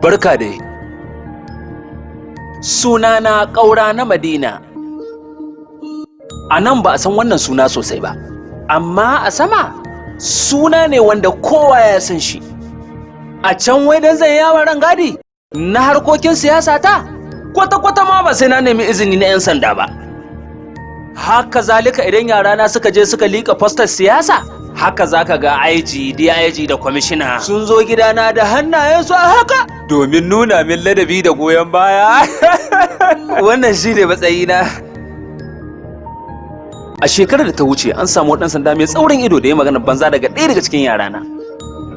Barka dai. Sunana Ƙaura na Madina. A nan ba a san wannan suna sosai ba, amma a sama suna ne wanda kowa ya san shi. A can wai dan zan yawon rangadi na harkokin siyasa ta, kwata-kwata ma ba sai na nemi izini na 'yan sanda ba. Haka zalika idan yarana suka je suka liƙa fostar siyasa, haka zaka ga IG, DIG da kwamishina sun zo gidana da hannayensu a haka domin nuna min ladabi da goyon baya. Wannan shi ne matsayina. A shekarar da ta wuce an samu ɗan sanda mai tsaurin ido da ya magana banza daga ɗaya daga cikin yarana.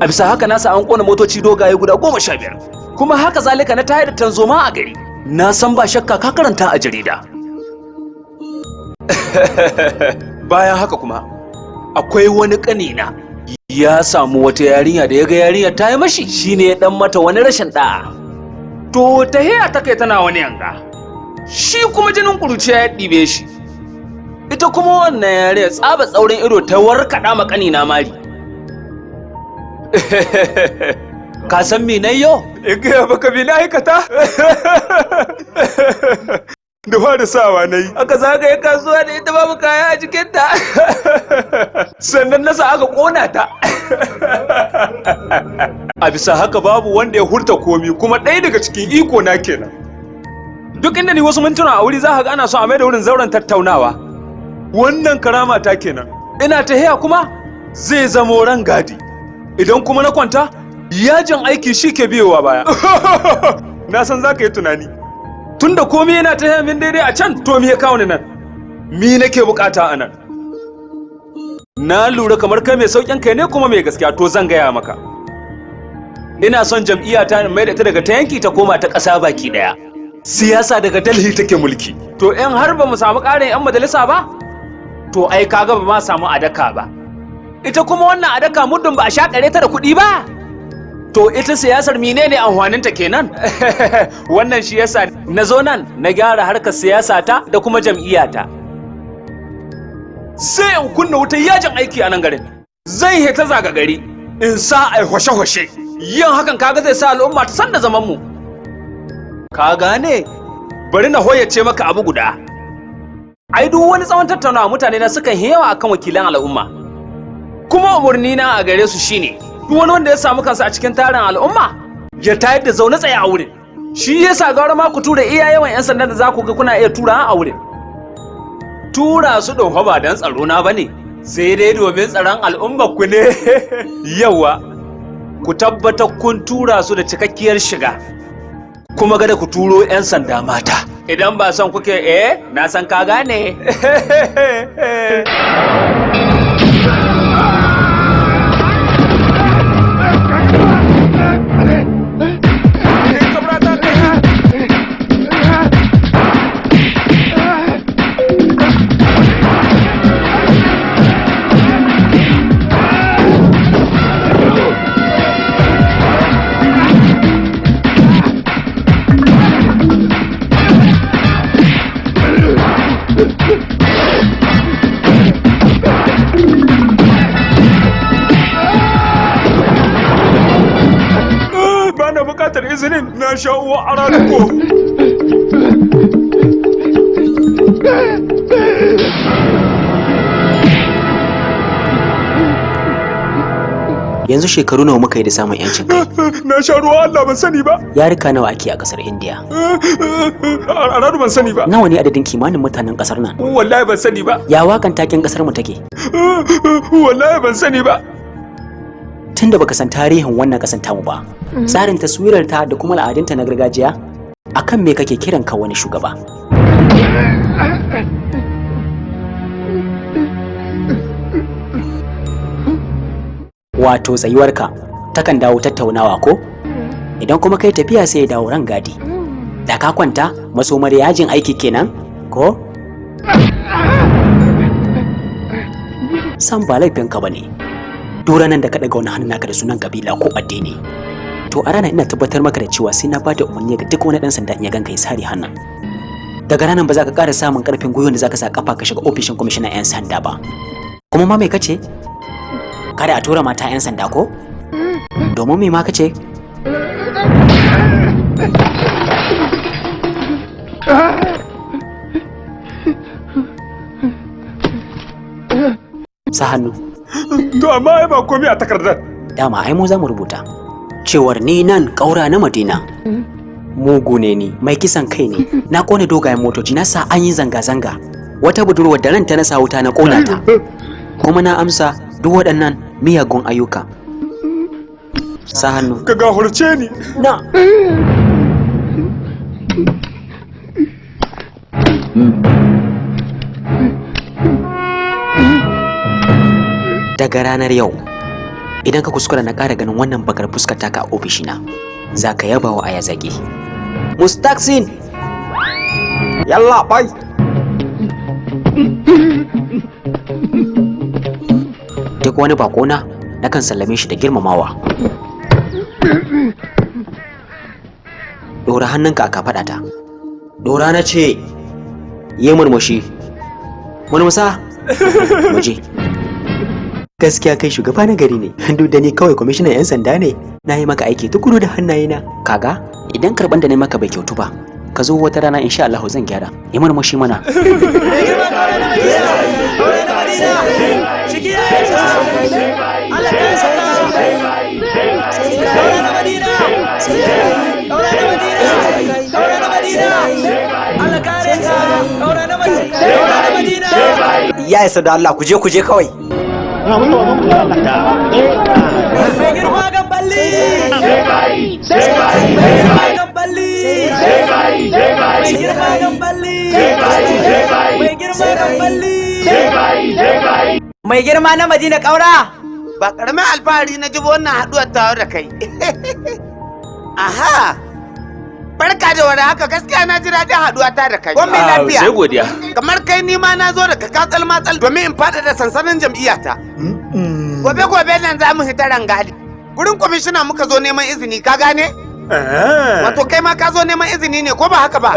A bisa haka nasa an ƙona motoci dogaye guda 15. Kuma haka zalika na tayar da tanzoma a gari. Na san ba shakka ka karanta a jarida. Bayan haka kuma akwai wani ƙanina ya samu wata yarinya da ya ga yarinya ta yi mashi shine ya dan mata wani rashin ɗa'a. To ta hiya ta kai tana wani yanga. Shi kuma jinin ƙuruciya ya ɗibe shi. Ita kuma wannan yarinya tsaba tsaurin ido ta warkaɗa ma ƙanina mari. Ka san me nayi yau? In gaya baka me na aikata? Da fara sawa na yi aka zagaye kasuwa da ita babu kaya a jikinta. Sannan nasa aka ƙona ta. A bisa haka babu wanda ya hurta komi kuma ɗaya daga cikin iko na kenan. Duk inda ni wasu mintuna a wuri za ka ga ana so a mai da wurin zauren tattaunawa. Wannan karama ta kenan. Ina ta haya kuma zai zamo rangadi. Idan kuma na kwanta yajin aiki shi ke biyowa baya. Na san za ka yi tunani. Tunda komai yana ta min daidai a can, to me ya kawo ni nan? Me nake bukata a nan? Na lura kamar kai mai saukin kai ne kuma mai gaskiya, to zan gaya maka. Ina son jam'iyya ta mai da ta daga ta yanki ta koma ta ƙasa baki ɗaya. Siyasa daga Delhi take mulki. To in har ba mu samu ƙarin 'yan majalisa ba, to ai kaga ba ma samu adaka ba. Ita kuma wannan adaka muddin ba a shakare ta da kuɗi ba. To ita siyasar menene amfaninta kenan? Wannan shi yasa na zo nan na gyara harkar siyasa ta da kuma jam'iyyata. Sai in kunna wutar yajin aiki a nan garin. Zai heta zaga gari in sa ai hwashe-hwashe. Yin hakan kaga zai sa al'umma ta san da zaman mu. Ka gane? Bari na hoyace maka abu guda. Ai duk wani tsawon tattaunawa mutane na sukan yawa akan wakilan al'umma. Kuma umarni na a gare su shine duk wani wanda ya samu kansa a cikin tarin al'umma ya tayar da zaune tsaye a wurin. Shi yasa gara ma ku tura iya yawan 'yan sandan da za ku ga kuna iya tura a wurin. Tura su ɗin ba don tsaro na bane, sai dai domin tsaron al'umma ku ne. Yawa, ku tabbatar kun tura su da cikakkiyar shiga. Kuma gada ku turo 'yan sanda mata. Idan ba son kuke na san ka gane. Bana bukatar izinin na sha uwa a ranar. Yanzu shekaru nawa muka yi da samun yancin kai? Na sha ruwa Allah ban sani ba. Yarika nawa ake a kasar India? A radu ban sani ba. Nawa ne adadin kimanin mutanen kasar nan? Wallahi ban sani ba. Ya wakan taken kasar mu take? Wallahi ban sani ba. Tunda baka san tarihin wannan kasan tamu ba, tsarin taswirar ta da kuma al'adunta na gargajiya, akan me kake kiran ka wani shugaba? Wato tsayuwarka takan dawo tattaunawa ko? Idan kuma kai tafiya sai ya dawo rangadi. Da ka kwanta masomar yajin aiki kenan ko? San ba laifinka bane. Duk ranar da ka daga wani hannun naka da sunan kabila ko addini, to a ranar ina tabbatar maka da cewa sai na bada umarni ga duk wani dan sanda in ya ganka ya sare hannun. Daga ranar ba za ka ƙara samun ƙarfin gwiwa da za ka sa kafa ka shiga ofishin kwamishinan 'yan sanda ba. Kuma ma mai kace? Kada a tura mata 'yan sanda ko? Domin me ma kace? Sa hannu. To amma ai ba komai a takardar. Dama ai mu za mu rubuta. Cewar ni nan ƙaura na Madina. Mugu ne ni, mai kisan kai ne. Na ƙone dogayen motoci, na sa an yi zanga-zanga. Wata budurwar da ranta na sa wuta na ƙona ta. Kuma na amsa duk waɗannan miyagun ayyuka. Sa hannu. Ka gahurce ni. Na. Daga ranar yau, idan ka kuskura na ƙara ganin wannan bakar fuskar taka a ofishina, za ka yaba wa aya zage. Mustaksin! Yalla bai. Duk wani bakona na kan sallame shi da girmamawa. Dora hannunka a kafaɗata. Dora na ce, yi murmushi. Murmusa? Muje. Gaskiya kai shugaba na gari ne, duk da ni kawai kwamishinan 'yan sanda ne. Na yi maka aiki tukuru da hannayena. Kaga, idan karɓan da na maka bai kyautu ba, ka zo wata rana insha Allah zan gyara. Yi murmushi mana. Ya isa da Allah, ku je kawai. Mai girma Gamballi! Mai girma Gamballi! Mai girma Gamballi! Mai girma Gamballi! Mai girma na Madina Kaura! Ba karamin alfahari na ji wannan haduwar tawa da kai. Aha! Barka da wani haka, gaskiya na ji daɗin haduwa ta da kai. Gwamnati lafiya. Sai godiya. Kamar kai ni ma na zo daga katsal matsal domin in faɗaɗa sansanin jam'iyyata. Gobe nan za mu hita rangali. Gurin kwamishina muka zo neman izini, ka gane? Wato kai ma ka zo neman izini ne ko ba haka ba?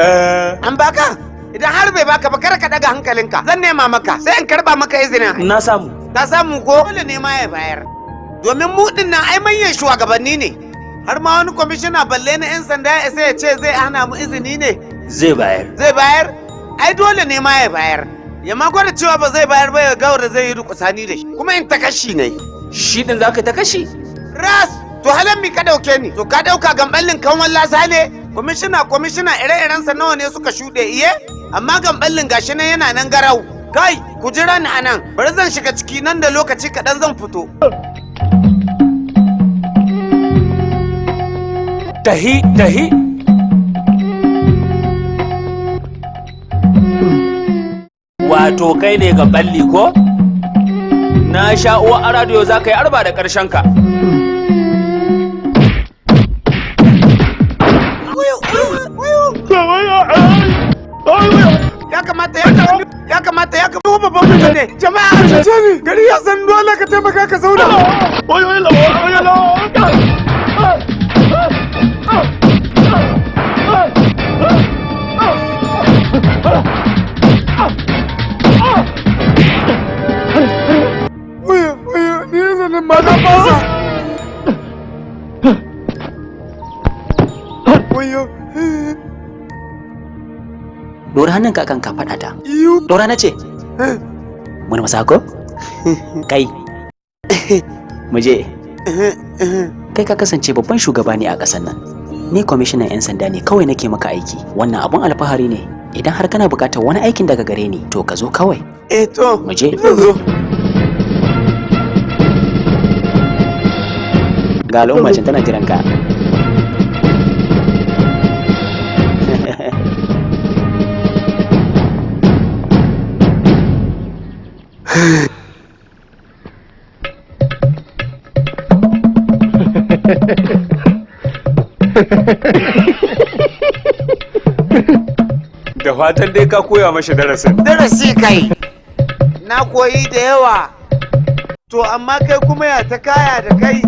An baka? Idan har bai baka ba kar ka daga hankalinka. Zan nema maka sai in karba maka izinin. Na samu. Ka samu ko? Dole ne ma ya bayar. Domin mu din nan ai manyan shugabanni ne. Har ma wani kwamishina balle na 'yan sanda ya isa ya ce zai hana mu izini ne. Zai bayar. Zai bayar? Ai dole ne ma ya bayar. Ya ma gwada cewa ba zai bayar ba ya gawo da zai yi rukusani da shi. Kuma in ta kashi ne. Shi din zaka ta kashi? Ras! To halan mi ka dauke ni? To ka dauka gamballin kanwan lasa ne? Kwamishina ire-irensa nawa ne suka shuɗe iye? Amma gamballin gashi nan yana nan garau. Kai, ku jira ni anan. Bari zan shiga ciki nan da lokaci kaɗan zan fito. Tahi. Wato kai ne ga balli ko? Na sha uwa a radiyo za ka yi arba da ƙarshen ka. Ya kamata babban mutane. Jama'a a cece ni. Gari ya san dole ka taimaka ka zauna. Ni zanen ma na fasa. Dora hannunka akan kafaɗata. Dora na ce. Murmusa ko? Kai. Muje. Kai ka kasance babban shugaba ne a ƙasar nan. Ni kwamishinan 'yan sanda ne kawai nake maka aiki. Wannan abun alfahari ne. Idan har kana buƙatar wani aikin daga gare ni, to ka zo kawai. To. Muje. Ga al'umma tana jiran ka. Da fatan dai ka koya mashi darasin. Darasi kai. Na koyi da yawa. To amma kai kuma ya ta kaya da kai.